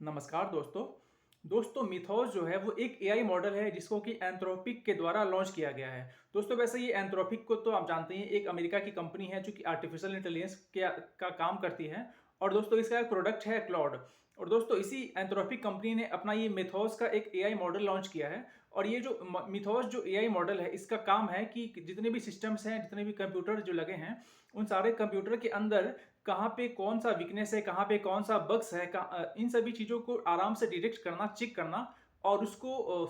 नमस्कार दोस्तों मिथोस जो है वो एक एआई मॉडल है जिसको कि एंथ्रोपिक के द्वारा लॉन्च किया गया है। दोस्तों वैसे ये एंथ्रोपिक को तो आप जानते हैं, एक अमेरिका की कंपनी है जो कि आर्टिफिशियल इंटेलिजेंस का काम करती है। और दोस्तों इसका एक प्रोडक्ट है क्लॉड। और दोस्तों इसी एंथ्रोपिक कंपनी ने अपना ये मिथोस का एक एआई मॉडल लॉन्च किया है। और ये जो मिथोस जो एआई मॉडल है, इसका काम है कि जितने भी सिस्टम्स हैं, जितने भी कंप्यूटर जो लगे हैं, उन सारे कंप्यूटर के अंदर कहाँ पे कौन सा वीकनेस है, कहाँ पे कौन सा बग्स है, इन सभी चीज़ों को आराम से डिटेक्ट करना, चेक करना और उसको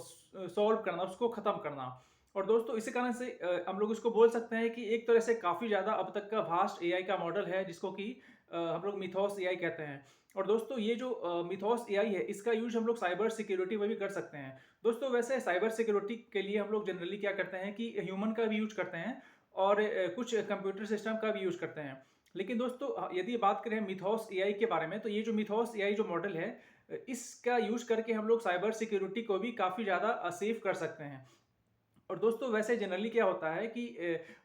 सॉल्व करना, उसको ख़त्म करना। और दोस्तों इसी कारण से हम लोग इसको बोल सकते हैं कि एक तरह से काफ़ी ज़्यादा अब तक का वास्ट एआई का मॉडल है, जिसको कि हम लोग मिथोस एआई कहते हैं। और दोस्तों ये जो मिथोस एआई है, इसका यूज हम लोग साइबर सिक्योरिटी में भी कर सकते हैं। दोस्तों वैसे साइबर सिक्योरिटी के लिए हम लोग जनरली क्या करते हैं कि ह्यूमन का भी यूज करते हैं और कुछ कंप्यूटर सिस्टम का भी यूज करते हैं। लेकिन दोस्तों यदि बात करें मिथोस एआई के बारे में, तो ये जो मिथोस एआई जो मॉडल है, इसका यूज करके हम लोग साइबर सिक्योरिटी को भी काफ़ी ज़्यादा सेफ कर सकते हैं। और दोस्तों वैसे जनरली क्या होता है कि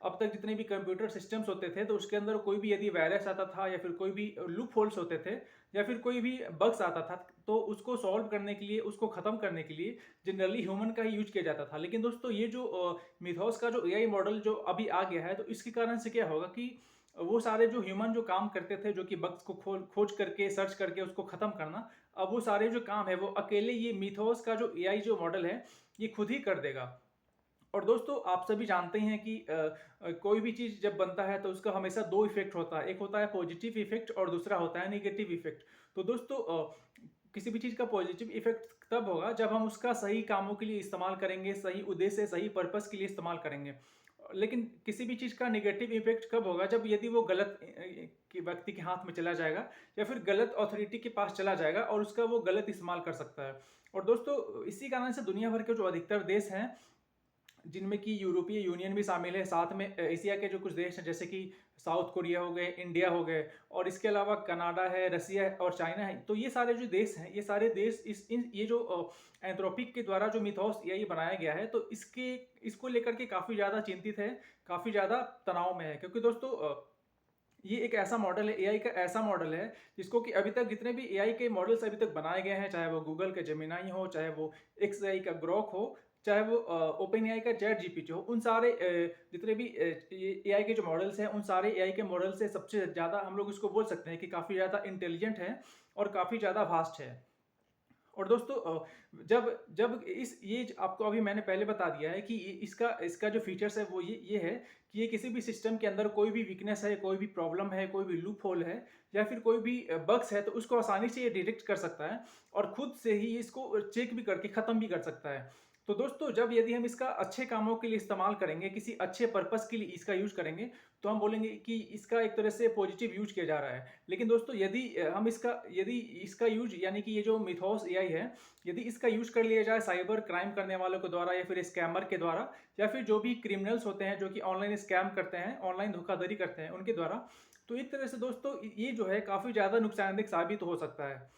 अब तक जितने भी कंप्यूटर सिस्टम्स होते थे, तो उसके अंदर कोई भी यदि वायरस आता था या फिर कोई भी लूप होल्स होते थे या फिर कोई भी बग्स आता था, तो उसको सॉल्व करने के लिए, उसको ख़त्म करने के लिए जनरली ह्यूमन का ही यूज किया जाता था। लेकिन दोस्तों ये जो मिथोस का जो एआई मॉडल जो अभी आ गया है, तो इसके कारण से क्या होगा कि वो सारे जो ह्यूमन जो काम करते थे, जो कि बग्स को खोज करके सर्च करके उसको ख़त्म करना, अब वो सारे जो काम है वो अकेले ये मिथोस का जो एआई जो मॉडल है, ये खुद ही कर देगा। और दोस्तों आप सभी जानते हैं कि कोई भी चीज़ जब बनता है तो उसका हमेशा दो इफेक्ट होता है, एक होता है पॉजिटिव इफेक्ट और दूसरा होता है नेगेटिव इफेक्ट। तो दोस्तों किसी भी चीज़ का पॉजिटिव इफेक्ट तब होगा जब हम उसका सही कामों के लिए इस्तेमाल करेंगे, सही उद्देश्य, सही पर्पस के लिए इस्तेमाल करेंगे। लेकिन किसी भी चीज़ का नेगेटिव इफेक्ट कब होगा, जब यदि वो गलत व्यक्ति के हाथ में चला जाएगा या फिर गलत अथॉरिटी के पास चला जाएगा और उसका वो गलत इस्तेमाल कर सकता है। और दोस्तों इसी कारण से दुनिया भर के जो अधिकतर देश हैं, जिनमें कि यूरोपीय यूनियन भी शामिल है, साथ में एशिया के जो कुछ देश हैं जैसे कि साउथ कोरिया हो गए, इंडिया हो गए, और इसके अलावा कनाडा है, रसिया है और चाइना है। तो ये सारे जो देश हैं, ये सारे देश इस इन ये जो एंथ्रोपिक के द्वारा जो मिथोस एआई बनाया गया है, तो इसको लेकर के काफ़ी ज़्यादा चिंतित है, काफ़ी ज़्यादा तनाव में है। क्योंकि दोस्तों ये एक ऐसा मॉडल है, एआई का ऐसा मॉडल है जिसको कि अभी तक जितने भी एआई के मॉडल्स अभी तक बनाए गए हैं, चाहे वो गूगल के जेमिनाई हो, चाहे वो एक्सएआई का ग्रोक हो, चाहे वो ओपन एआई का चैट जीपीटी हो, उन सारे जितने भी एआई के जो मॉडल्स हैं, उन सारे एआई के मॉडल से सबसे ज़्यादा हम लोग इसको बोल सकते हैं कि काफ़ी ज़्यादा इंटेलिजेंट है और काफ़ी ज़्यादा वास्ट है। और दोस्तों जब जब इस ये आपको अभी मैंने पहले बता दिया है कि इसका इसका जो फीचर्स है वो ये है कि ये किसी भी सिस्टम के अंदर कोई भी वीकनेस है, कोई भी प्रॉब्लम है, कोई भी लूप होल है या फिर कोई भी बग्स है, तो उसको आसानी से ये डिटेक्ट कर सकता है और खुद से ही इसको चेक भी करके ख़त्म भी कर सकता है। तो दोस्तों जब यदि हम इसका अच्छे कामों के लिए इस्तेमाल करेंगे, किसी अच्छे पर्पस के लिए इसका यूज़ करेंगे, तो हम बोलेंगे कि इसका एक तरह से पॉजिटिव यूज किया जा रहा है। लेकिन दोस्तों यदि इसका यूज, यानी कि ये जो मिथोस एआई है, यदि इसका यूज कर लिया जाए साइबर क्राइम करने वालों के द्वारा या फिर स्कैमर के द्वारा या फिर जो भी क्रिमिनल्स होते हैं जो कि ऑनलाइन स्कैम करते हैं, ऑनलाइन धोखाधड़ी करते हैं, उनके द्वारा, तो एक तरह से दोस्तों ये जो है काफ़ी ज़्यादा नुकसानदेह साबित हो सकता है।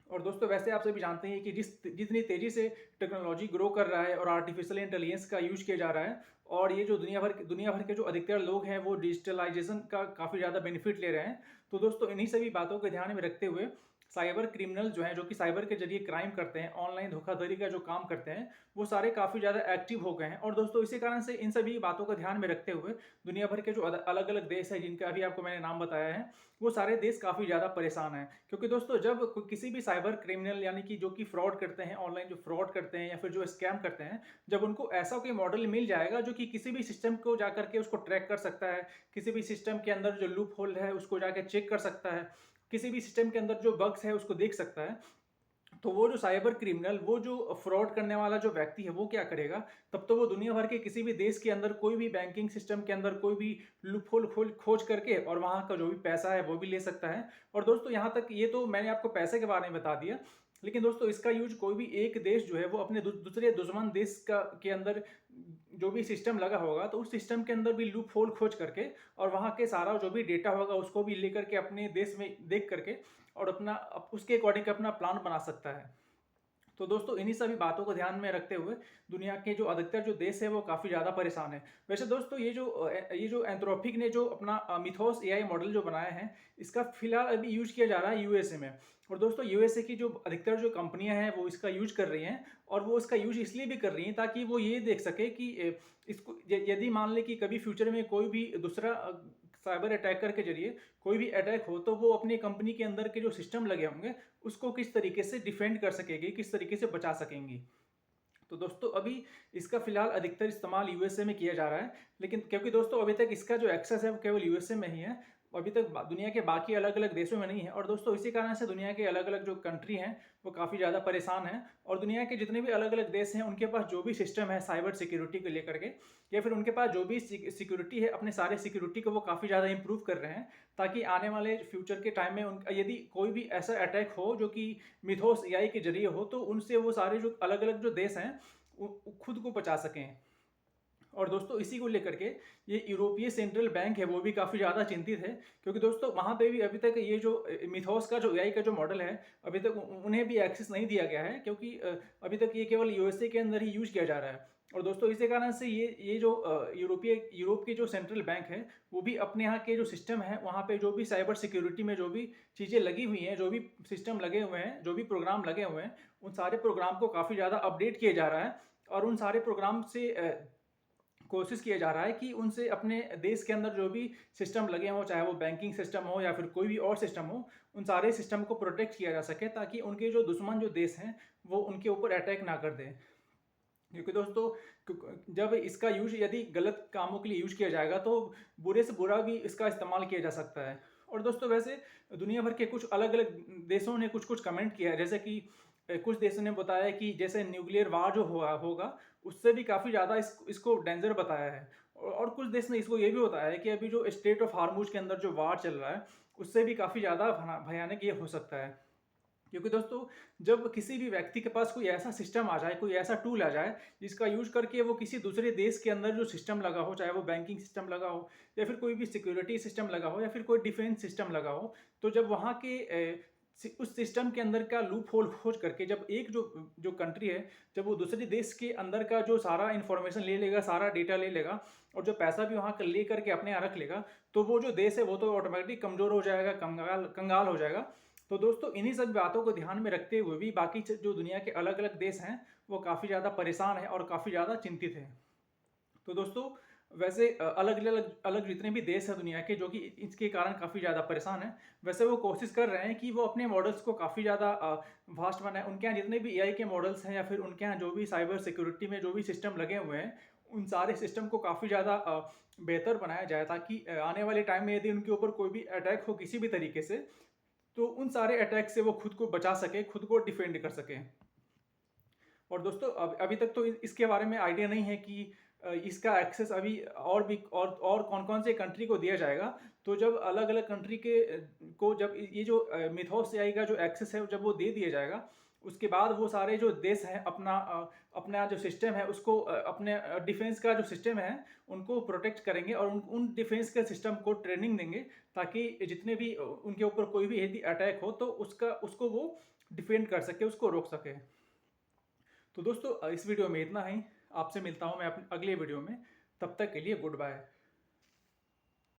और दोस्तों वैसे आप सभी जानते हैं कि जितनी तेज़ी से टेक्नोलॉजी ग्रो कर रहा है और आर्टिफिशियल इंटेलिजेंस का यूज किया जा रहा है, और ये जो दुनिया भर के जो अधिकतर लोग हैं वो डिजिटलाइजेशन का काफ़ी ज़्यादा बेनिफिट ले रहे हैं। तो दोस्तों इन्हीं सभी बातों को ध्यान में रखते हुए साइबर क्रिमिनल जो हैं, जो कि साइबर के जरिए क्राइम करते हैं, ऑनलाइन धोखाधड़ी का जो काम करते हैं, वो सारे काफ़ी ज़्यादा एक्टिव हो गए हैं। और दोस्तों इसी कारण से इन सभी बातों को ध्यान में रखते हुए दुनिया भर के जो अलग अलग देश हैं, जिनका अभी आपको मैंने नाम बताया है, वो सारे देश काफ़ी ज़्यादा परेशान हैं। क्योंकि दोस्तों जब किसी भी साइबर क्रिमिनल, यानी कि जो कि फ्रॉड करते हैं, ऑनलाइन जो फ्रॉड करते हैं या फिर जो स्कैम करते हैं, जब उनको ऐसा कोई मॉडल मिल जाएगा जो कि किसी भी सिस्टम को जाकर के उसको ट्रैक कर सकता है, किसी भी सिस्टम के अंदर जो लूप होल है उसको जाके चेक कर सकता है, किसी भी सिस्टम के अंदर जो बग्स है उसको देख सकता है, तो वो जो साइबर क्रिमिनल, वो जो फ्रॉड करने वाला जो व्यक्ति है, वो क्या करेगा, तब तो वो दुनिया भर के किसी भी देश के अंदर कोई भी बैंकिंग सिस्टम के अंदर कोई भी लूपहोल खोज करके और वहाँ का जो भी पैसा है वो भी ले सकता है। और दोस्तों यहाँ तक ये तो मैंने आपको पैसे के बारे में बता दिया, लेकिन दोस्तों इसका यूज कोई भी एक देश जो है वो अपने दूसरे दुश्मन देश के अंदर जो भी सिस्टम लगा होगा, तो उस सिस्टम के अंदर भी लूप होल खोज करके और वहाँ के सारा जो भी डेटा होगा उसको भी लेकर के अपने देश में देख करके और अपना उसके अकॉर्डिंग अपना प्लान बना सकता है। तो दोस्तों इन्हीं सभी बातों को ध्यान में रखते हुए दुनिया के जो अधिकतर जो देश है वो काफ़ी ज़्यादा परेशान है। वैसे दोस्तों ये जो एंथ्रोपिक ने जो अपना मिथोस एआई मॉडल जो बनाया है, इसका फिलहाल अभी यूज किया जा रहा है यूएसए में। और दोस्तों यूएसए की जो अधिकतर जो कंपनियां हैं वो इसका यूज कर रही हैं, और वो इसका यूज इसलिए भी कर रही हैं ताकि वो ये देख सके कि इसको यदि मान ले कि कभी फ्यूचर में कोई भी दूसरा साइबर अटैकर के जरिए कोई भी अटैक हो, तो वो अपनी कंपनी के अंदर के जो सिस्टम लगे होंगे उसको किस तरीके से डिफेंड कर सकेगी, किस तरीके से बचा सकेंगी। तो दोस्तों अभी इसका फिलहाल अधिकतर इस्तेमाल यूएसए में किया जा रहा है, लेकिन क्योंकि दोस्तों अभी तक इसका जो एक्सेस है वो केवल यूएसए में ही है, अभी तक दुनिया के बाकी अलग अलग देशों में नहीं है। और दोस्तों इसी कारण से दुनिया के अलग अलग जो कंट्री हैं वो काफ़ी ज़्यादा परेशान हैं, और दुनिया के जितने भी अलग अलग देश हैं उनके पास जो भी सिस्टम है साइबर सिक्योरिटी को लेकर के, या फिर उनके पास जो भी सिक्योरिटी है, अपने सारे सिक्योरिटी को वो काफ़ी ज़्यादा इंप्रूव कर रहे हैं, ताकि आने वाले फ्यूचर के टाइम में यदि कोई भी ऐसा अटैक हो जो कि मिथोस एआई के जरिए हो, तो उनसे वो सारे जो अलग अलग जो देश हैं खुद को बचा सकें। और दोस्तों इसी को लेकर के ये यूरोपीय सेंट्रल बैंक है वो भी काफ़ी ज़्यादा चिंतित है, क्योंकि दोस्तों वहाँ पे भी अभी तक ये जो मिथोस का जो एआई का जो मॉडल है अभी तक उन्हें भी एक्सेस नहीं दिया गया है, क्योंकि अभी तक ये केवल यूएसए के अंदर ही यूज किया जा रहा है। और दोस्तों इसी कारण से ये जो यूरोप की जो सेंट्रल बैंक है वो भी अपने यहाँ के जो सिस्टम है वहाँ पे जो भी साइबर सिक्योरिटी में जो भी चीज़ें लगी हुई हैं, जो भी सिस्टम लगे हुए हैं, जो भी प्रोग्राम लगे हुए हैं, उन सारे प्रोग्राम को काफ़ी ज़्यादा अपडेट किया जा रहा है। और उन सारे प्रोग्राम से कोशिश किया जा रहा है कि उनसे अपने देश के अंदर जो भी सिस्टम लगे हों, चाहे वो बैंकिंग सिस्टम हो या फिर कोई भी और सिस्टम हो, उन सारे सिस्टम को प्रोटेक्ट किया जा सके, ताकि उनके जो दुश्मन जो देश हैं वो उनके ऊपर अटैक ना कर दें। क्योंकि दोस्तों जब इसका यूज यदि गलत कामों के लिए यूज किया जाएगा तो बुरे से बुरा भी इसका इस्तेमाल किया जा सकता है। और दोस्तों वैसे दुनिया भर के कुछ अलग अलग देशों ने कुछ कुछ कमेंट किया है, जैसे कि कुछ देशों ने बताया कि जैसे न्यूक्लियर वार जो होगा उससे भी काफ़ी ज़्यादा इसको डेंजर बताया है। और कुछ देश ने इसको ये भी बताया है कि अभी जो स्टेट ऑफ हार्मूज के अंदर जो वार चल रहा है उससे भी काफ़ी ज़्यादा भयानक ये हो सकता है। क्योंकि दोस्तों जब किसी भी व्यक्ति के पास कोई ऐसा सिस्टम आ जाए, कोई ऐसा टूल आ जाए जिसका यूज करके वो किसी दूसरे देश के अंदर जो सिस्टम लगा हो, चाहे वो बैंकिंग सिस्टम लगा हो या फिर कोई भी सिक्योरिटी सिस्टम लगा हो या फिर कोई डिफेंस सिस्टम लगा हो, तो जब वहाँ के उस सिस्टम के अंदर का लूप होल खोज करके जब एक जो जो कंट्री है जब वो दूसरे देश के अंदर का जो सारा इन्फॉर्मेशन ले लेगा, सारा डेटा ले लेगा और जो पैसा भी वहाँ का ले करके अपने यहाँ रख लेगा, तो वो जो देश है वो तो ऑटोमेटिक कमज़ोर हो जाएगा, कंगाल हो जाएगा। तो दोस्तों इन्हीं सब बातों को ध्यान में रखते हुए भी बाकी जो दुनिया के अलग अलग देश हैं वो काफ़ी ज़्यादा परेशान है और काफ़ी ज़्यादा चिंतित हैं। तो दोस्तों वैसे अलग जितने भी देश हैं दुनिया के जो कि इसके कारण काफ़ी ज़्यादा परेशान हैं, वैसे वो कोशिश कर रहे हैं कि वो अपने मॉडल्स को काफ़ी ज़्यादा वास्ट बनाए। उनके यहाँ जितने भी एआई के मॉडल्स हैं या फिर उनके यहाँ जो भी साइबर सिक्योरिटी में जो भी सिस्टम लगे हुए हैं, उन सारे सिस्टम को काफ़ी ज़्यादा बेहतर बनाया जाए, ताकि आने वाले टाइम में यदि उनके ऊपर कोई भी अटैक हो किसी भी तरीके से, तो उन सारे अटैक से वो खुद को बचा सके, खुद को डिफेंड कर सके। और दोस्तों अभी तक तो इसके बारे में आइडिया नहीं है कि इसका एक्सेस अभी और भी और कौन कौन से कंट्री को दिया जाएगा। तो जब अलग अलग कंट्री के को जब ये जो मिथोस एआई का जो एक्सेस है जब वो दे दिया जाएगा, उसके बाद वो सारे जो देश हैं अपना जो सिस्टम है उसको अपने डिफेंस का जो सिस्टम है उनको प्रोटेक्ट करेंगे और उन डिफेंस के सिस्टम को ट्रेनिंग देंगे, ताकि जितने भी उनके ऊपर कोई भी यदि अटैक हो तो उसको वो डिफेंड कर सके, उसको रोक सके। तो दोस्तों इस वीडियो में इतना ही। आपसे मिलता हूँ मैं अपने अगले वीडियो में। तब तक के लिए गुड बाय।